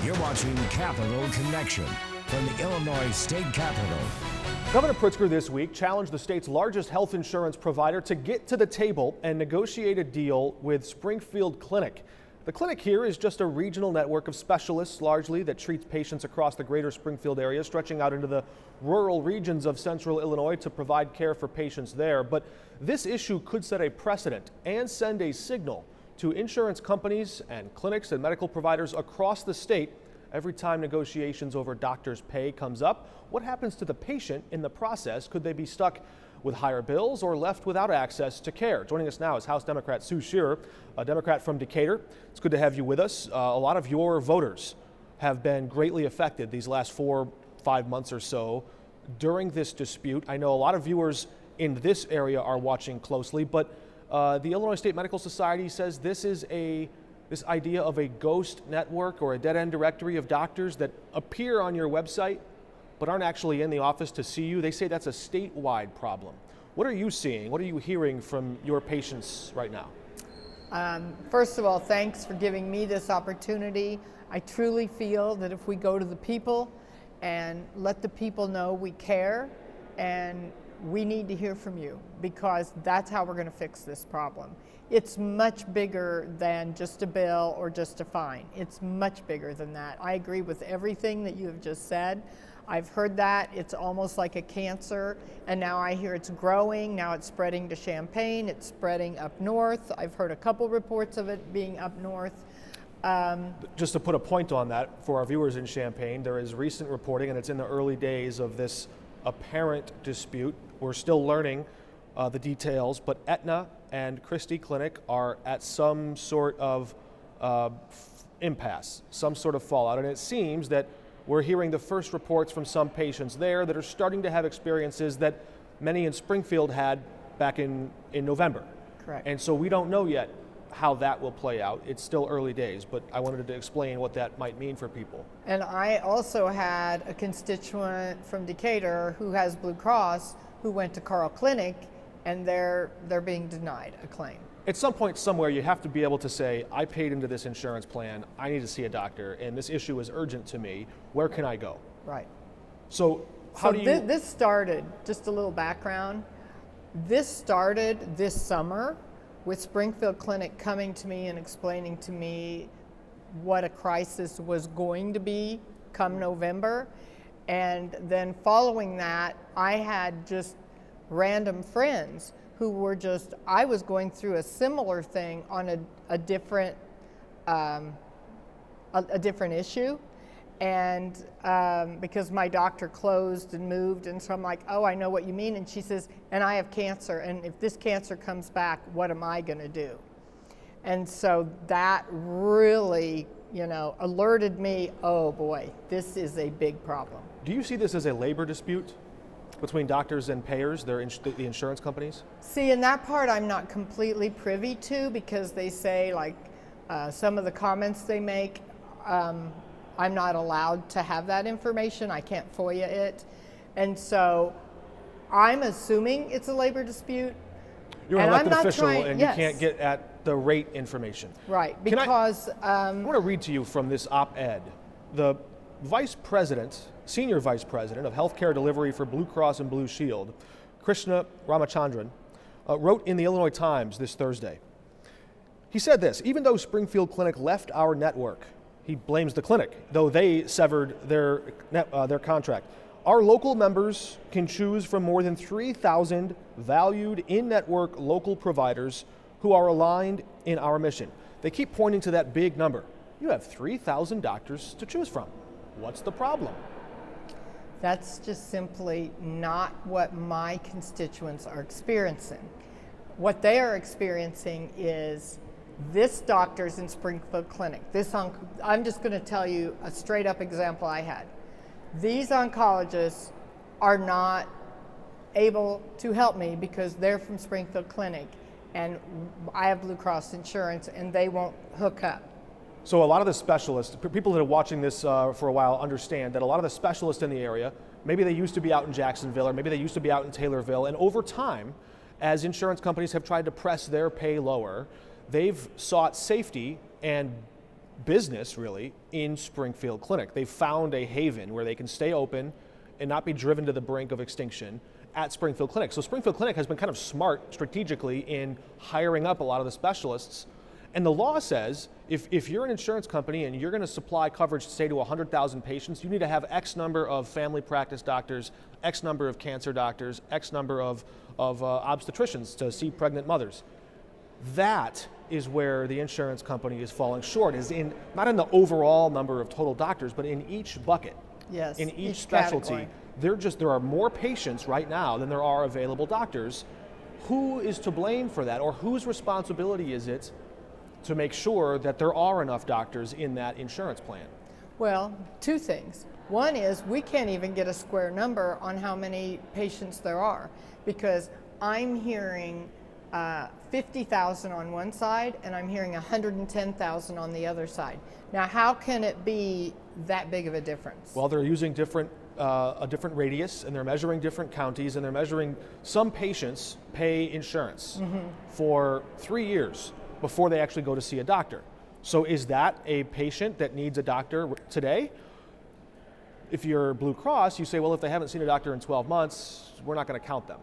You're watching Capital Connection from the Illinois State Capitol. Governor Pritzker this week challenged the state's largest health insurance provider to get to the table and negotiate a deal with Springfield Clinic. The clinic here is just a regional network of specialists largely that treats patients across the greater Springfield area, stretching out into the rural regions of central Illinois to provide care for patients there. But this issue could set a precedent and send a signal to insurance companies and clinics and medical providers across the state. Every time negotiations over doctors' pay comes up, what happens to the patient in the process? Could they be stuck with higher bills or left without access to care? Joining us now is House Democrat Sue Scherer, a Democrat from Decatur. It's good to have you with us. A lot of your voters have been greatly affected these last 4-5 months or so during this dispute. I know a lot of viewers in this area are watching closely, but the Illinois State Medical Society says this idea of a ghost network or a dead-end directory of doctors that appear on your website but aren't actually in the office to see you. They say that's a statewide problem. What are you seeing? What are you hearing from your patients right now? First of all, thanks for giving me this opportunity. I truly feel that if we go to the people and let the people know we care, and we need to hear from you, because that's how we're going to fix this problem. It's much bigger than just a bill or just a fine. It's much bigger than that. I agree with everything that you have just said. I've heard that. It's almost like a cancer, and now I hear it's growing. Now it's spreading to Champaign. It's spreading up north. I've heard a couple reports of it being up north. Just to put a point on that for our viewers in Champaign, there is recent reporting, and it's in the early days of this apparent dispute. We're still learning the details, but Aetna and Christie Clinic are at some sort of impasse, some sort of fallout, and it seems that we're hearing the first reports from some patients there that are starting to have experiences that many in Springfield had back in November. Correct. And so we don't know yet how that will play out. It's still early days, but I wanted to explain what that might mean for people. And I also had a constituent from Decatur who has Blue Cross who went to Carl Clinic, and they're being denied a claim. At some point somewhere, you have to be able to say, I paid into this insurance plan, I need to see a doctor, and this issue is urgent to me. Where can I go? Right. So how do you... This started, just a little background, this started this summer with Springfield Clinic coming to me and explaining to me what a crisis was going to be come November. And then following that, I had just random friends who were just, I was going through a similar thing on a different issue. And because my doctor closed and moved, and so I'm like, oh, I know what you mean. And she says, and I have cancer, and if this cancer comes back, what am I going to do? And so that really, alerted me, oh boy, this is a big problem. Do you see this as a labor dispute between doctors and payers, the insurance companies? See, in that part I'm not completely privy to, because they say, like, some of the comments they make, I'm not allowed to have that information. I can't FOIA it. And so I'm assuming it's a labor dispute. You're an elected official, and yes. You can't get at the rate information. Right, because... I want to read to you from this op-ed. The senior vice president of healthcare delivery for Blue Cross and Blue Shield, Krishna Ramachandran, wrote in the Illinois Times this Thursday. He said this: even though Springfield Clinic left our network, he blames the clinic, though they severed their contract. Our local members can choose from more than 3,000 valued in-network local providers who are aligned in our mission. They keep pointing to that big number. You have 3,000 doctors to choose from. What's the problem? That's just simply not what my constituents are experiencing. What they are experiencing is this doctor's in Springfield Clinic. I'm just going to tell you a straight up example I had. These oncologists are not able to help me because they're from Springfield Clinic, and I have Blue Cross insurance, and they won't hook up. So a lot of the specialists, people that are watching this for a while, understand that a lot of the specialists in the area, maybe they used to be out in Jacksonville, or maybe they used to be out in Taylorville, and over time, as insurance companies have tried to press their pay lower, they've sought safety and business, really, in Springfield Clinic. They've found a haven where they can stay open and not be driven to the brink of extinction at Springfield Clinic. So Springfield Clinic has been kind of smart strategically in hiring up a lot of the specialists. And the law says if you're an insurance company and you're going to supply coverage, say, to 100,000 patients, you need to have X number of family practice doctors, X number of cancer doctors, X number of obstetricians to see pregnant mothers. That is where the insurance company is falling short, is in not in the overall number of total doctors, but in each bucket. Yes, in each specialty. Category. There are more patients right now than there are available doctors. Who is to blame for that, or whose responsibility is it to make sure that there are enough doctors in that insurance plan? Well, two things. One is we can't even get a square number on how many patients there are, because I'm hearing 50,000 on one side and I'm hearing 110,000 on the other side. Now, how can it be that big of a difference? Well, they're using a different radius, and they're measuring different counties, and they're measuring some patients pay insurance for 3 years before they actually go to see a doctor. So is that a patient that needs a doctor today? If you're Blue Cross, you say, well, if they haven't seen a doctor in 12 months, we're not going to count them.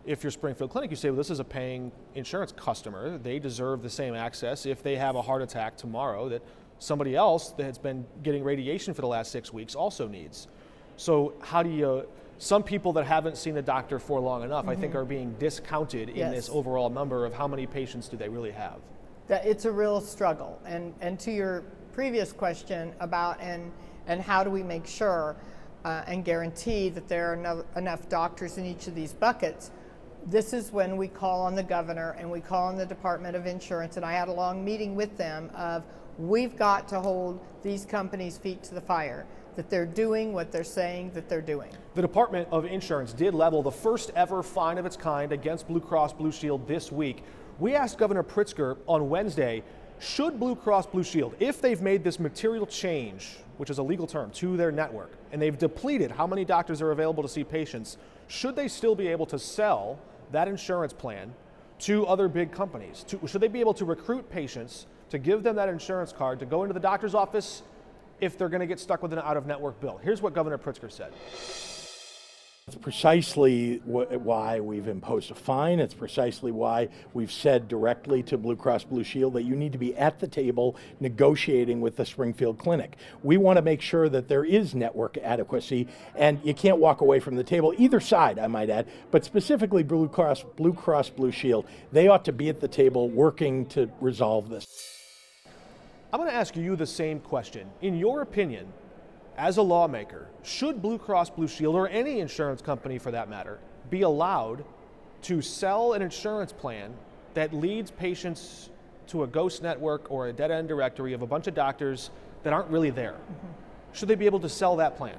If you're Springfield Clinic, you say, well, this is a paying insurance customer. They deserve the same access if they have a heart attack tomorrow that somebody else that has been getting radiation for the last 6 weeks also needs. So how do you, some people that haven't seen a doctor for long enough, I think, are being discounted in this overall number of how many patients do they really have. It's a real struggle. And to your previous question about and how do we make sure and guarantee that there are enough doctors in each of these buckets, this is when we call on the governor and we call on the Department of Insurance, and I had a long meeting with them of we've got to hold these companies' feet to the fire, that they're doing what they're saying that they're doing. The Department of Insurance did level the first ever fine of its kind against Blue Cross Blue Shield this week. We asked Governor Pritzker on Wednesday, should Blue Cross Blue Shield, if they've made this material change, which is a legal term, to their network, and they've depleted how many doctors are available to see patients, should they still be able to sell that insurance plan to other big companies? Should they be able to recruit patients to give them that insurance card to go into the doctor's office if they're going to get stuck with an out-of-network bill? Here's what Governor Pritzker said. It's precisely why we've imposed a fine. It's precisely why we've said directly to Blue Cross Blue Shield that you need to be at the table negotiating with the Springfield Clinic. We want to make sure that there is network adequacy, and you can't walk away from the table, either side, I might add, but specifically Blue Cross Blue Shield. They ought to be at the table working to resolve this. I'm going to ask you the same question. In your opinion, as a lawmaker, should Blue Cross Blue Shield, or any insurance company for that matter, be allowed to sell an insurance plan that leads patients to a ghost network or a dead-end directory of a bunch of doctors that aren't really there? Should they be able to sell that plan?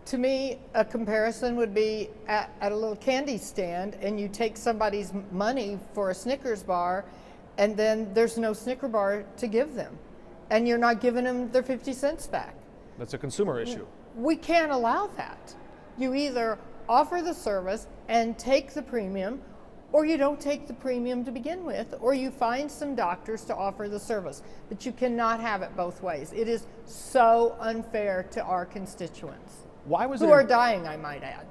To me, a comparison would be at a little candy stand, and you take somebody's money for a Snickers bar, and then there's no Snicker bar to give them, and you're not giving them their 50 cents back. That's a consumer issue. We can't allow that. You either offer the service and take the premium, or you don't take the premium to begin with, or you find some doctors to offer the service. But you cannot have it both ways. It is so unfair to our constituents, who are dying, I might add.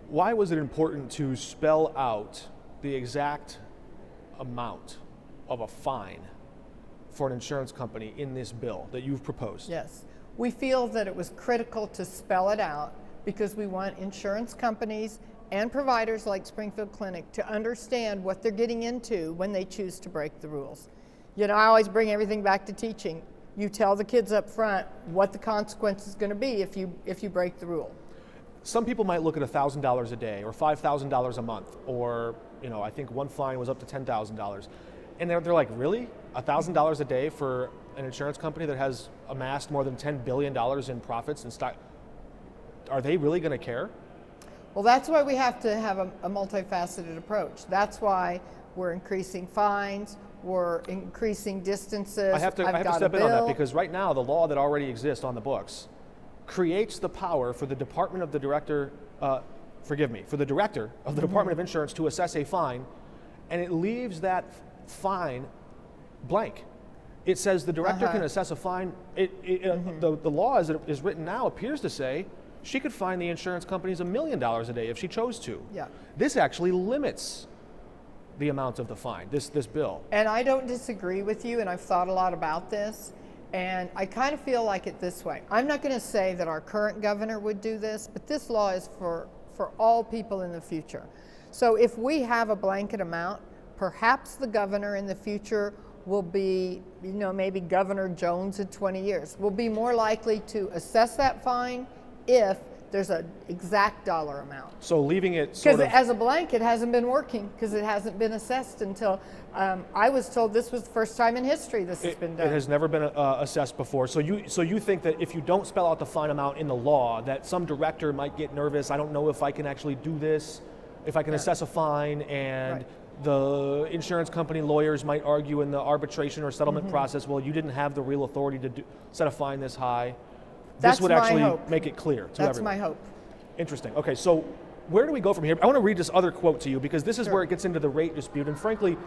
Why was it important to spell out the exact amount of a fine for an insurance company in this bill that you've proposed? Yes. We feel that it was critical to spell it out because we want insurance companies and providers like Springfield Clinic to understand what they're getting into when they choose to break the rules. You know, I always bring everything back to teaching. You tell the kids up front what the consequence is going to be if you break the rule. Some people might look at $1,000 a day or $5,000 a month, or, you know, I think one fine was up to $10,000. And they're like, really? $1,000 a day for an insurance company that has amassed more than $10 billion in profits and stock? Are they really going to care? Well, that's why we have to have a multifaceted approach. That's why we're increasing fines, we're increasing distances. I have to step in on that, because right now the law that already exists on the books creates the power for the Department of the Director, for the Director of the Department of Insurance to assess a fine, and it leaves that fine blank. it says the director can assess a fine. The law as it is written now appears to say she could fine the insurance companies $1 million a day if she chose to. Yeah. This actually limits the amount of the fine, this bill. And I don't disagree with you, and I've thought a lot about this, and I kind of feel like it this way. I'm not going to say that our current governor would do this, but this law is for all people in the future. So if we have a blanket amount, perhaps the governor in the future will be, maybe Governor Jones in 20 years, will be more likely to assess that fine if there's an exact dollar amount. So leaving it sort Because of... as a blanket hasn't been working, because it hasn't been assessed until, I was told this was the first time in history this has been done. It has never been assessed before. So you think that if you don't spell out the fine amount in the law, that some director might get nervous, I don't know if I can actually do this, if I can assess a fine, and the insurance company lawyers might argue in the arbitration or settlement process, well, you didn't have the real authority to set a fine this high. That's this would my actually hope. make it clear to That's everyone. my hope. Interesting. Okay, so where do we go from here? I want to read this other quote to you because this is where it gets into the rate dispute. And frankly,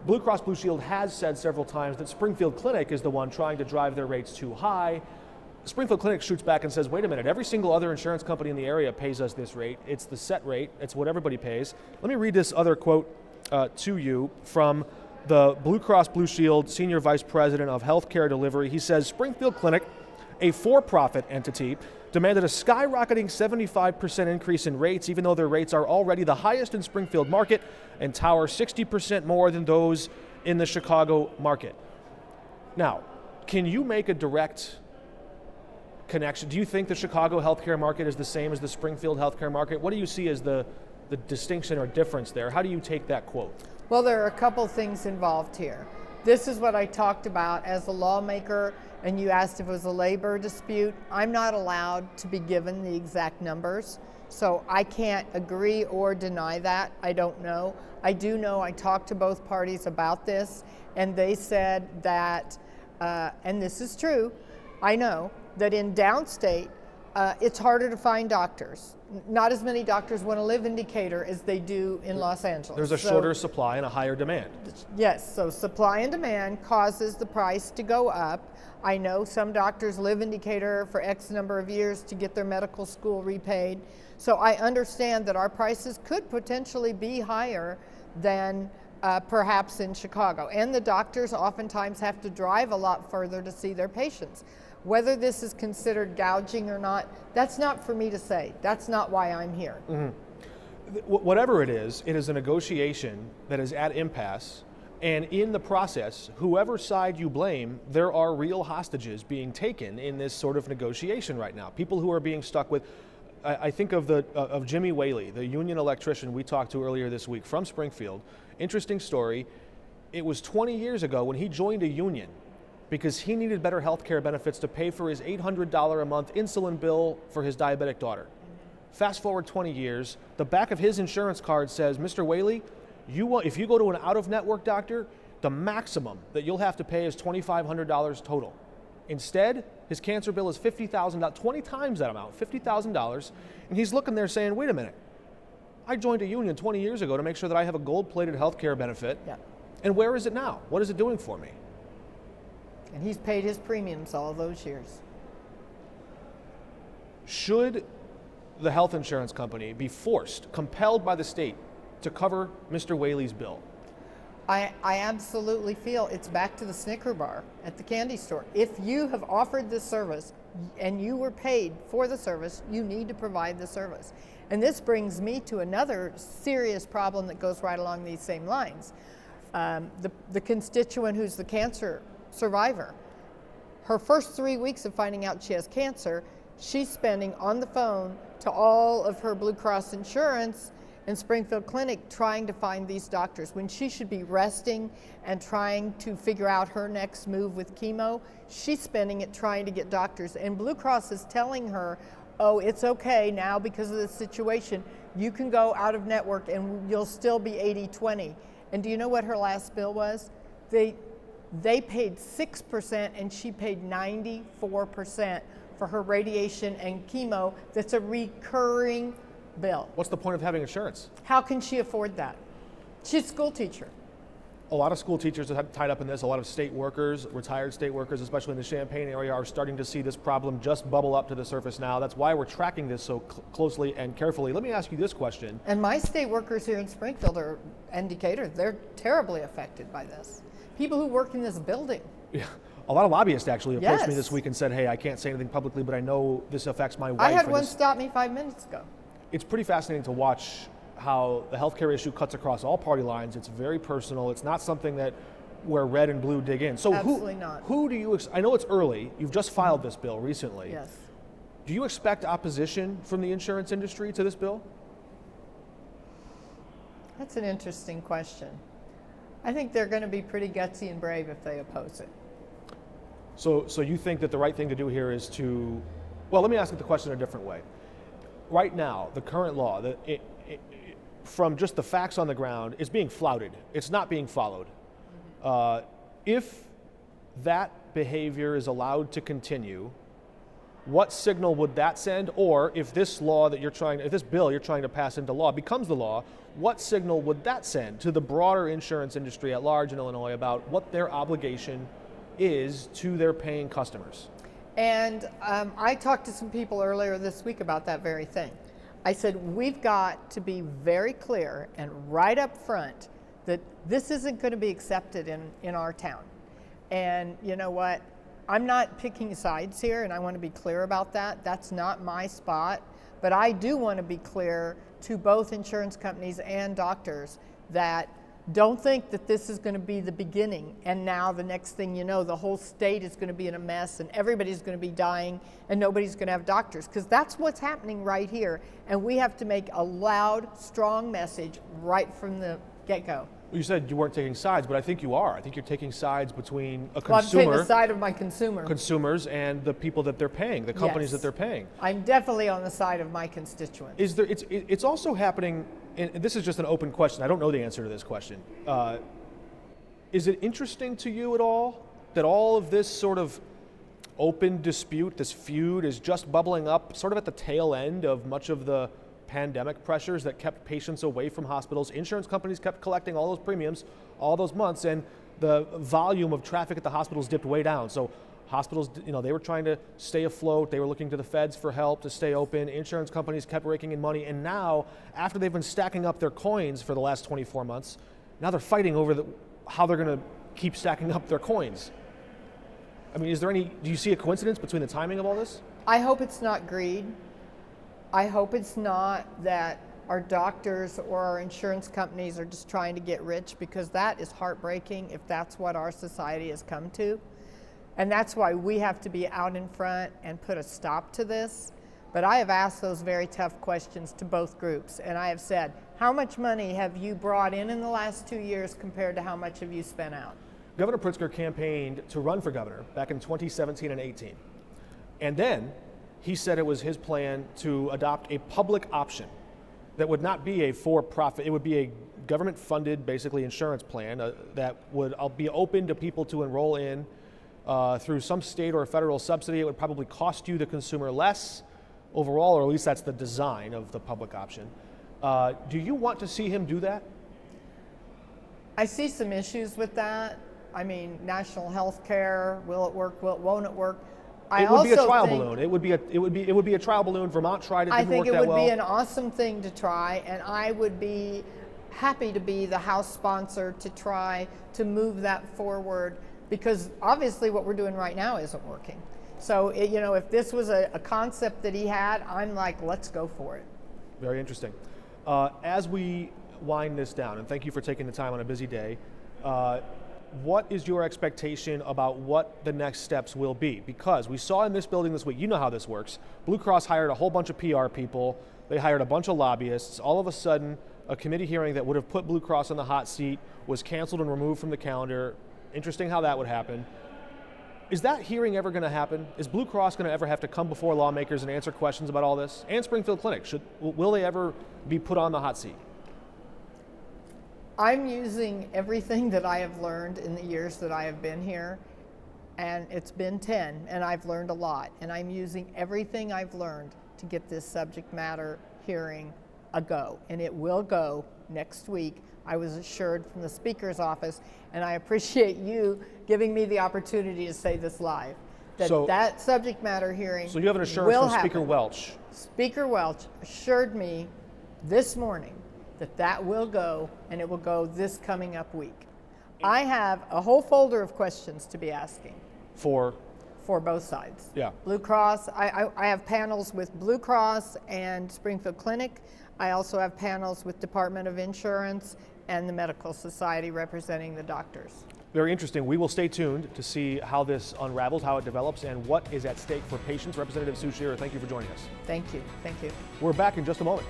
Blue Cross Blue Shield has said several times that Springfield Clinic is the one trying to drive their rates too high. Springfield Clinic shoots back and says, wait a minute, every single other insurance company in the area pays us this rate. It's the set rate. It's what everybody pays. Let me read this other quote to you from the Blue Cross Blue Shield Senior Vice President of Healthcare Delivery. He says, Springfield Clinic, a for-profit entity, demanded a skyrocketing 75% increase in rates, even though their rates are already the highest in Springfield market and tower 60% more than those in the Chicago market. Now, can you make a direct connection? Do you think the Chicago healthcare market is the same as the Springfield healthcare market? What do you see as the distinction or difference there? How do you take that quote? Well, there are a couple things involved here. This is what I talked about as a lawmaker, and you asked if it was a labor dispute. I'm not allowed to be given the exact numbers, so I can't agree or deny that. I don't know. I do know I talked to both parties about this, and they said that, and this is true, I know, that in downstate, it's harder to find doctors. Not as many doctors want to live in Decatur as they do in Los Angeles. There's a shorter supply and a higher demand. Yes, so supply and demand causes the price to go up. I know some doctors live in Decatur for X number of years to get their medical school repaid. So I understand that our prices could potentially be higher than perhaps in Chicago. And the doctors oftentimes have to drive a lot further to see their patients. Whether this is considered gouging or not, that's not for me to say. That's not why I'm here. Whatever it is a negotiation that is at impasse, and in the process, whoever side you blame, there are real hostages being taken in this sort of negotiation right now. People who are being stuck with, I think of Jimmy Whaley, the union electrician we talked to earlier this week from Springfield. Interesting story. It was 20 years ago when he joined a union because he needed better health care benefits to pay for his $800 a month insulin bill for his diabetic daughter. Fast forward 20 years, the back of his insurance card says, Mr. Whaley, if you go to an out-of-network doctor, the maximum that you'll have to pay is $2,500 total. Instead, his cancer bill is $50,000, 20 times that amount, $50,000, and he's looking there saying, wait a minute, I joined a union 20 years ago to make sure that I have a gold-plated health care benefit, and where is it now? What is it doing for me? And he's paid his premiums all those years. Should the health insurance company be forced, compelled by the state, to cover Mr. Whaley's bill? I absolutely feel it's back to the Snicker bar at the candy store. If you have offered this service and you were paid for the service, you need to provide the service. And this brings me to another serious problem that goes right along these same lines. The constituent who's the cancer survivor, her first 3 weeks of finding out she has cancer, she's spending on the phone to all of her Blue Cross insurance and Springfield Clinic trying to find these doctors when she should be resting and trying to figure out her next move with chemo. She's spending it trying to get doctors, and Blue Cross is telling her, oh, it's okay now because of this situation. You can go out of network and you'll still be 80-20. And do you know what her last bill was? They paid 6% and she paid 94% for her radiation and chemo. That's a recurring bill. What's the point of having insurance? How can she afford that? She's a school teacher. A lot of school teachers are tied up in this. A lot of state workers, retired state workers, especially in the Champaign area, are starting to see this problem just bubble up to the surface now. That's why we're tracking this so closely and carefully. Let me ask you this question. And my state workers here in Springfield and Decatur, they're terribly affected by this. People who work in this building. Yeah. A lot of lobbyists actually approached me Yes. this week and said, hey, I can't say anything publicly, but I know this affects my wife. I had or one this. stop me 5 minutes ago. It's pretty fascinating to watch how the healthcare issue cuts across all party lines. It's very personal. It's not something that where red and blue dig in. So Absolutely not. Who do you, I know it's early, you've just filed this bill recently. Yes. Do you expect opposition from the insurance industry to this bill? That's an interesting question. I think they're going to be pretty gutsy and brave if they oppose it. So you think that the right thing to do here is to, well, let me ask the question a different way. Right now, the current law, from just the facts on the ground, is being flouted. It's not being followed. If that behavior is allowed to continue, what signal would that send? Or if this law that if this bill you're trying to pass into law becomes the law, what signal would that send to the broader insurance industry at large in Illinois about what their obligation is to their paying customers? And I talked to some people earlier this week about that very thing. I said, we've got to be very clear and right up front that this isn't going to be accepted in our town. And you know what? I'm not picking sides here, and I want to be clear about that. That's not my spot. But I do want to be clear to both insurance companies and doctors that don't think that this is going to be the beginning, and now the next thing you know, the whole state is going to be in a mess and everybody's going to be dying and nobody's going to have doctors, because that's what's happening right here. And we have to make a loud, strong message right from the get-go. Well, you said you weren't taking sides, but I think you are. I think you're taking sides between a Well, I'm taking consumer, the side of my consumer. consumers, and the people that they're paying, the companies Yes. that they're paying. I'm definitely on the side of my constituents. Is there? It's also happening. And this is just an open question. I don't know the answer to this question. Is it interesting to you at all that all of this sort of open dispute, this feud, is just bubbling up, sort of at the tail end of much of the pandemic pressures that kept patients away from hospitals? Insurance companies kept collecting all those premiums all those months, and the volume of traffic at the hospitals dipped way down. So hospitals, they were trying to stay afloat. They were looking to the feds for help to stay open. Insurance companies kept raking in money. And now, after they've been stacking up their coins for the last 24 months, now they're fighting over how they're going to keep stacking up their coins. I mean, do you see a coincidence between the timing of all this? I hope it's not greed. I hope it's not that our doctors or our insurance companies are just trying to get rich, because that is heartbreaking if that's what our society has come to. And that's why we have to be out in front and put a stop to this. But I have asked those very tough questions to both groups, and I have said, how much money have you brought in the last 2 years compared to how much have you spent out? Governor Pritzker campaigned to run for governor back in 2017 and 18. And then he said it was his plan to adopt a public option that would not be a for-profit, it would be a government-funded, basically, insurance plan that would be open to people to enroll in through some state or federal subsidy. It would probably cost you, the consumer, less overall, or at least that's the design of the public option. Do you want to see him do that? I see some issues with that. I mean, national health care, will it work, won't it work? It would be a trial balloon. It would be a trial balloon. Vermont tried it, didn't work that well. I think it would be an awesome thing to try, and I would be happy to be the House sponsor to try to move that forward, because obviously what we're doing right now isn't working. So, if this was a concept that he had, I'm like, let's go for it. Very interesting. As we wind this down, and thank you for taking the time on a busy day, what is your expectation about what the next steps will be? Because we saw in this building this week, you know how this works. Blue Cross hired a whole bunch of PR people. They hired a bunch of lobbyists. All of a sudden, a committee hearing that would have put Blue Cross on the hot seat was canceled and removed from the calendar. Interesting how that would happen. Is that hearing ever going to happen? Is Blue Cross going to ever have to come before lawmakers and answer questions about all this? And Springfield Clinic, will they ever be put on the hot seat? I'm using everything that I have learned in the years that I have been here, and it's been 10, and I've learned a lot, and I'm using everything I've learned to get this subject matter hearing a go, and it will go next week I was assured from the Speaker's office, and I appreciate you giving me the opportunity to say this live, that that subject matter hearing So you have an assurance will from Speaker happen. Welch. Speaker Welch assured me this morning that that will go, and it will go this coming up week. I have a whole folder of questions to be asking For both sides. Yeah. Blue Cross, I have panels with Blue Cross and Springfield Clinic. I also have panels with Department of Insurance and the Medical Society representing the doctors. Very interesting. We will stay tuned to see how this unravels, how it develops, and what is at stake for patients. Representative Sue Scherer, thank you for joining us. Thank you. Thank you. We're back in just a moment.